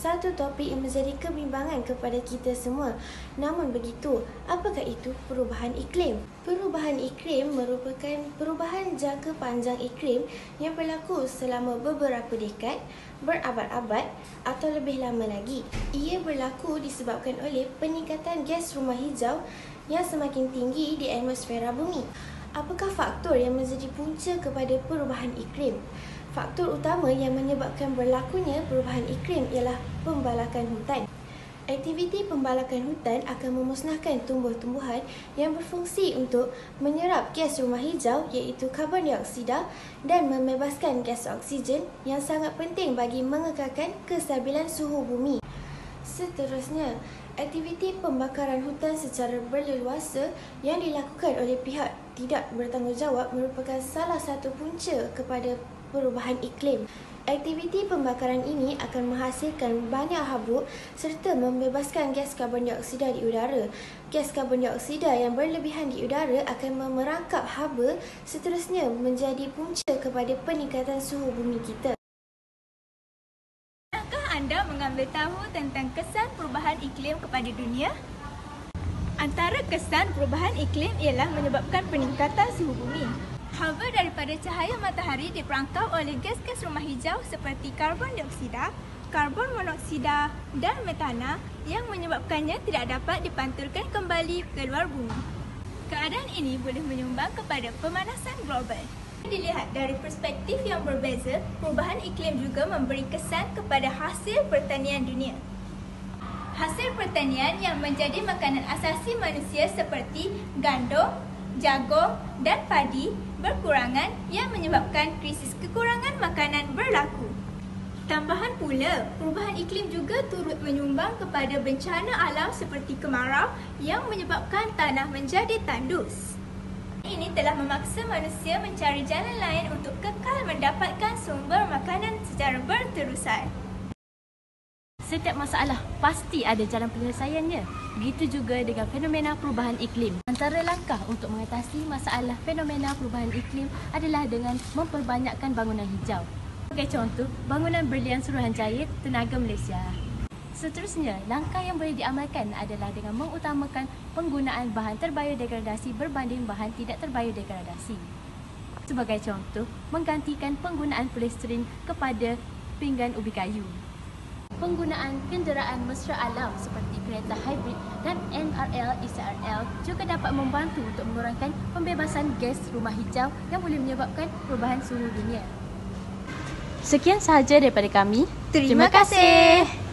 satu topik yang menjadi kebimbangan kepada kita semua. Namun begitu, apakah itu perubahan iklim? Perubahan iklim merupakan perubahan jangka panjang iklim yang berlaku selama beberapa dekad, berabad-abad atau lebih lama lagi. Ia berlaku disebabkan oleh peningkatan gas rumah hijau yang semakin tinggi di atmosfera bumi. Apakah faktor yang menjadi punca kepada perubahan iklim? Faktor utama yang menyebabkan berlakunya perubahan iklim ialah pembalakan hutan. Aktiviti pembalakan hutan akan memusnahkan tumbuh-tumbuhan yang berfungsi untuk menyerap gas rumah hijau iaitu karbon dioksida dan membebaskan gas oksigen yang sangat penting bagi mengekalkan kestabilan suhu bumi. Seterusnya, aktiviti pembakaran hutan secara berleluasa yang dilakukan oleh pihak tidak bertanggungjawab merupakan salah satu punca kepada perubahan iklim. Aktiviti pembakaran ini akan menghasilkan banyak habuk serta membebaskan gas karbon dioksida di udara. Gas karbon dioksida yang berlebihan di udara akan memerangkap haba, seterusnya menjadi punca kepada peningkatan suhu bumi kita. Adakah anda mengambil tahu tentang kesan perubahan iklim kepada dunia? Antara kesan perubahan iklim ialah menyebabkan peningkatan suhu bumi. Haba daripada cahaya matahari diperangkap oleh gas-gas rumah hijau seperti karbon dioksida, karbon monoksida dan metana yang menyebabkannya tidak dapat dipantulkan kembali ke luar bumi. Keadaan ini boleh menyumbang kepada pemanasan global. Dilihat dari perspektif yang berbeza, perubahan iklim juga memberi kesan kepada hasil pertanian dunia. Hasil pertanian yang menjadi makanan asasi manusia seperti gandum, jagung dan padi berkurangan yang menyebabkan krisis kekurangan makanan berlaku. Tambahan pula, perubahan iklim juga turut menyumbang kepada bencana alam seperti kemarau yang menyebabkan tanah menjadi tandus. Ini telah memaksa manusia mencari jalan lain untuk kekal mendapatkan sumber makanan secara berterusan. Setiap masalah pasti ada jalan penyelesaiannya. Begitu juga dengan fenomena perubahan iklim. Antara langkah untuk mengatasi masalah fenomena perubahan iklim adalah dengan memperbanyakkan bangunan hijau. Sebagai contoh, bangunan Berlian Suruhanjaya, Tenaga Malaysia. Seterusnya, langkah yang boleh diamalkan adalah dengan mengutamakan penggunaan bahan terbiodegradasi berbanding bahan tidak terbiodegradasi. Sebagai contoh, menggantikan penggunaan polistiren kepada pinggan ubi kayu. Penggunaan kenderaan mesra alam seperti kereta hybrid dan NRL ECRL juga dapat membantu untuk mengurangkan pembebasan gas rumah hijau yang boleh menyebabkan perubahan suhu dunia. Sekian sahaja daripada kami. Terima kasih.